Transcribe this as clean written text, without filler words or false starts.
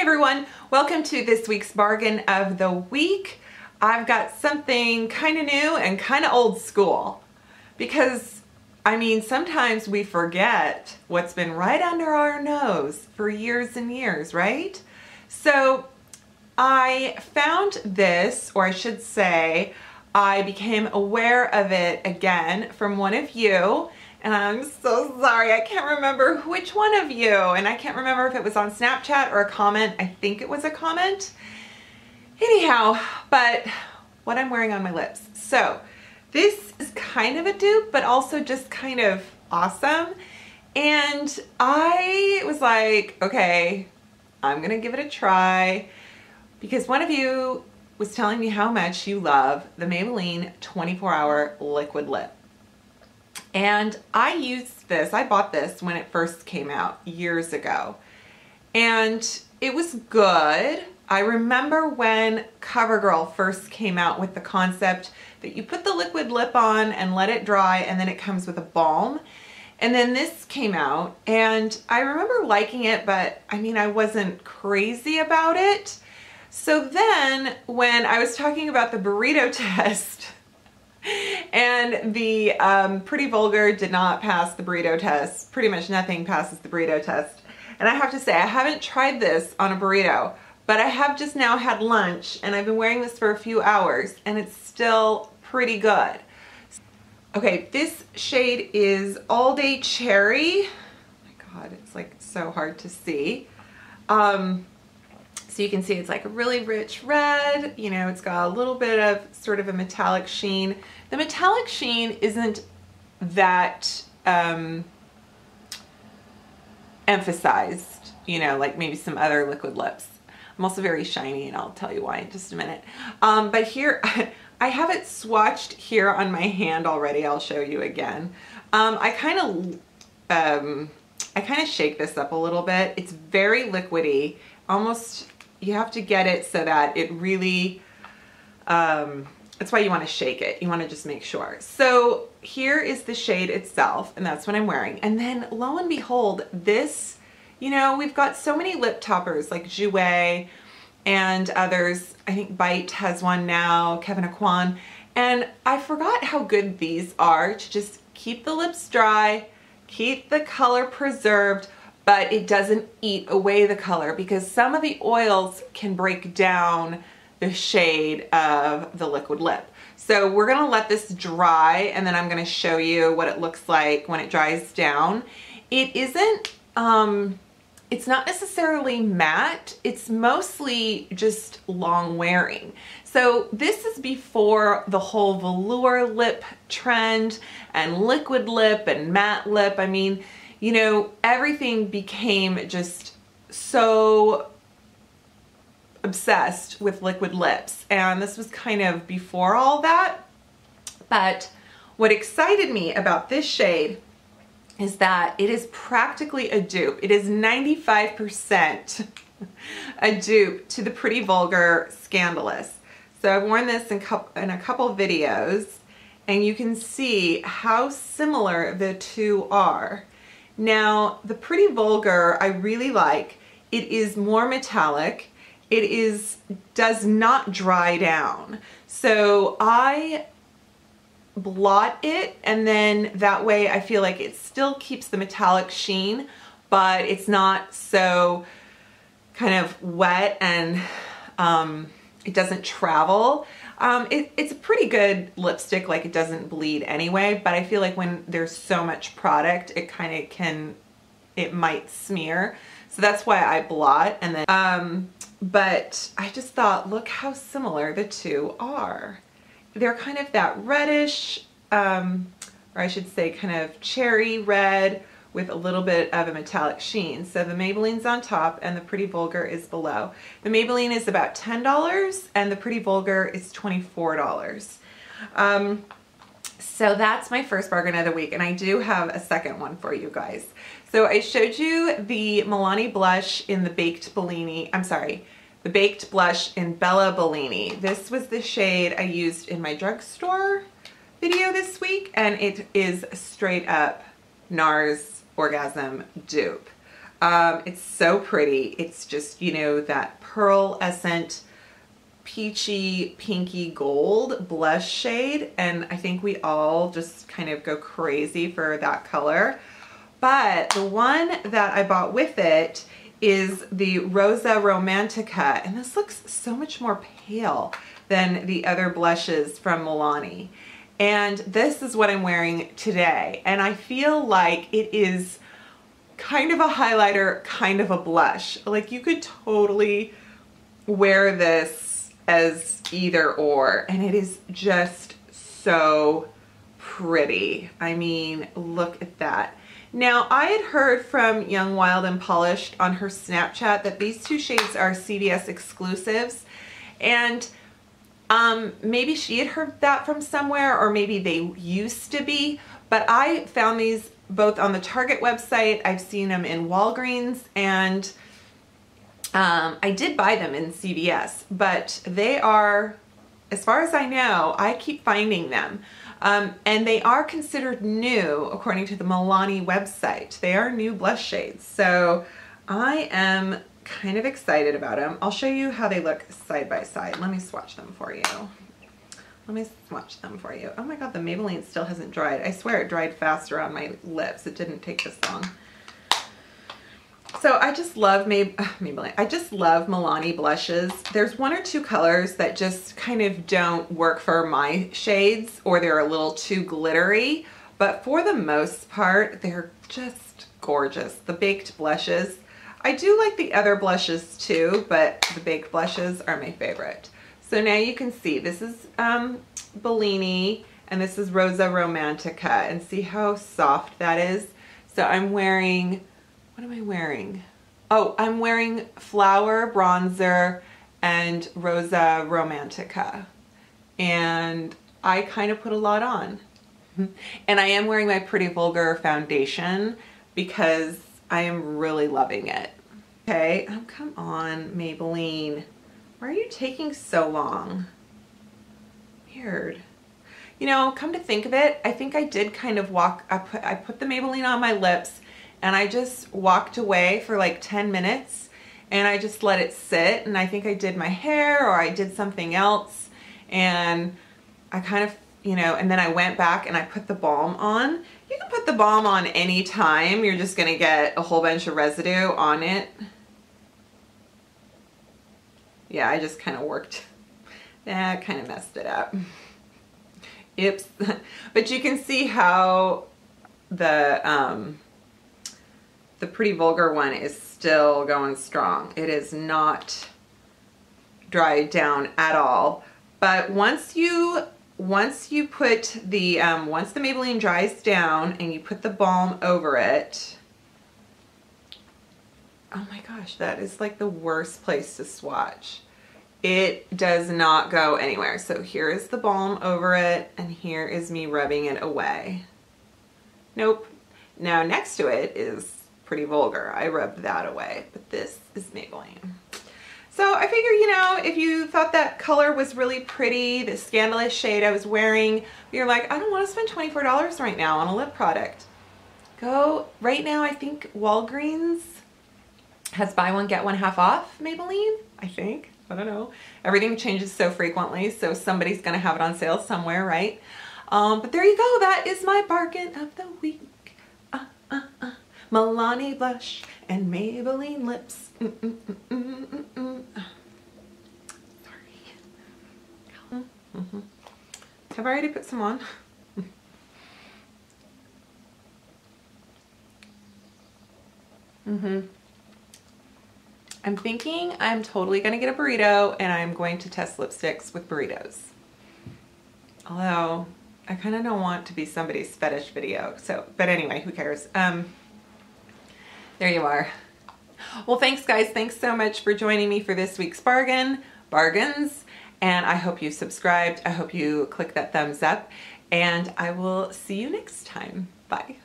everyone, welcome to this week's bargain of the week. I've got something kind of new and kind of old school because, I mean, sometimes we forget what's been right under our nose for years and years, right? So I found this, or I should say, I became aware of it again from one of you. And I'm so sorry, I can't remember which one of you, and I can't remember if it was on Snapchat or a comment. I think it was a comment. Anyhow, but what I'm wearing on my lips. So this is kind of a dupe, but also just kind of awesome. And I was like, okay, I'm gonna give it a try because one of you was telling me how much you love the Maybelline 24-hour liquid lip. And I used this, I bought this when it first came out years ago. And it was good. I remember when CoverGirl first came out with the concept that you put the liquid lip on and let it dry and then it comes with a balm. And then this came out and I remember liking it, but I mean, I wasn't crazy about it. So then when I was talking about the burrito test, and the Pretty Vulgar did not pass the burrito test. Pretty much nothing passes the burrito test. And I have to say, I haven't tried this on a burrito, but I have just now had lunch and I've been wearing this for a few hours and it's still pretty good. Okay, this shade is All Day Cherry. Oh my God, it's like so hard to see. So you can see it's like a really rich red, you know, it's got a little bit of sort of a metallic sheen. The metallic sheen isn't that emphasized, you know, like maybe some other liquid lips. I'm also very shiny and I'll tell you why in just a minute. But here, I have it swatched here on my hand already. I'll show you again. I kind of shake this up a little bit. It's very liquidy, almost. You have to get it so that it really, that's why you want to shake it. You want to just make sure. So here is the shade itself, and that's what I'm wearing. And then lo and behold, this, you know, we've got so many lip toppers like Jouer and others. I think Bite has one now, Kevin Aquan. And I forgot how good these are to just keep the lips dry, keep the color preserved, but it doesn't eat away the color because some of the oils can break down the shade of the liquid lip. So we're gonna let this dry and then I'm gonna show you what it looks like when it dries down. It isn't, it's not necessarily matte, it's mostly just long wearing. So this is before the whole velour lip trend and liquid lip and matte lip. I mean, you know, everything became just so obsessed with liquid lips. And this was kind of before all that. But what excited me about this shade is that it is practically a dupe. It is 95% a dupe to the Pretty Vulgar Scandalous. So I've worn this in a couple videos and you can see how similar the two are. Now, the Pretty Vulgar I really like. It is more metallic. It does not dry down. So I blot it and then that way I feel like it still keeps the metallic sheen, but it's not so kind of wet and it doesn't travel. It's a pretty good lipstick, like it doesn't bleed anyway, but I feel like when there's so much product, it kind of it might smear. So that's why I blot and then, but I just thought, look how similar the two are. They're kind of that reddish, or I should say kind of cherry red with a little bit of a metallic sheen. So the Maybelline's on top and the Pretty Vulgar is below. The Maybelline is about $10 and the Pretty Vulgar is $24. So that's my first bargain of the week, and I do have a second one for you guys. So I showed you the Milani blush in the Baked Bellini, I'm sorry, the Baked Blush in Bella Bellini. This was the shade I used in my drugstore video this week, and it is straight up NARS Orgasm dupe. It's so pretty. It's just, you know, that pearlescent peachy pinky gold blush shade, and I think we all just kind of go crazy for that color. But the one that I bought with it is the Rosa Romantica, and this looks so much more pale than the other blushes from Milani. And this is what I'm wearing today, and I feel like it is kind of a highlighter, kind of a blush. Like you could totally wear this as either or, and it is just so pretty. I mean, look at that. Now, I had heard from Young, Wild, and Polished on her Snapchat that these two shades are CVS exclusives, and maybe she had heard that from somewhere, or maybe they used to be, but I found these both on the Target website. I've seen them in Walgreens, and I did buy them in CVS, but they are, as far as I know, I keep finding them. And they are considered new according to the Milani website. They are new blush shades. So I am kind of excited about them. I'll show you how they look side by side. Let me swatch them for you. Let me swatch them for you. Oh my God, the Maybelline still hasn't dried. I swear it dried faster on my lips. It didn't take this long. So I just love Maybelline. I just love Milani blushes. There's one or two colors that just kind of don't work for my shades, or they're a little too glittery, but for the most part, they're just gorgeous. The baked blushes. I do like the other blushes too, but the baked blushes are my favorite. So now you can see this is Bellini and this is Rosa Romantica, and see how soft that is. So I'm wearing, what am I wearing? Oh, I'm wearing Flower Bronzer and Rosa Romantica. And I kind of put a lot on. And I am wearing my Pretty Vulgar foundation because I am really loving it. Okay, oh, come on, Maybelline. Why are you taking so long? Weird. You know, come to think of it, I think I did kind of I put the Maybelline on my lips, and I just walked away for like 10 minutes and I just let it sit, and I think I did my hair or I did something else, and I kind of, you know, and then I went back and I put the balm on. You can put the balm on any time. You're just gonna get a whole bunch of residue on it. Yeah, I just kind of worked. That kind of messed it up. Oops. But you can see how the Pretty Vulgar one is still going strong. It is not dried down at all. But once you put the once the Maybelline dries down and you put the balm over it, oh my gosh, that is like the worst place to swatch. It does not go anywhere. So here is the balm over it, and here is me rubbing it away. Nope. Now next to it is Pretty Vulgar. I rubbed that away, but this is Maybelline. So I figure, you know, if you thought that color was really pretty, the Scandalous shade I was wearing, you're like, I don't want to spend $24 right now on a lip product. Go, right now I think Walgreens has buy one, get one half off Maybelline, I think. I don't know. Everything changes so frequently, so somebody's going to have it on sale somewhere, right? But there you go. That is my bargain of the week. Milani blush and Maybelline lips. Sorry. Have I already put some on? I'm thinking I'm totally gonna get a burrito, and I'm going to test lipsticks with burritos. Although I kind of don't want to be somebody's fetish video, so, but anyway, who cares? There you are. Well, thanks guys. Thanks so much for joining me for this week's bargains, and I hope you subscribed. I hope you click that thumbs up, and I will see you next time. Bye.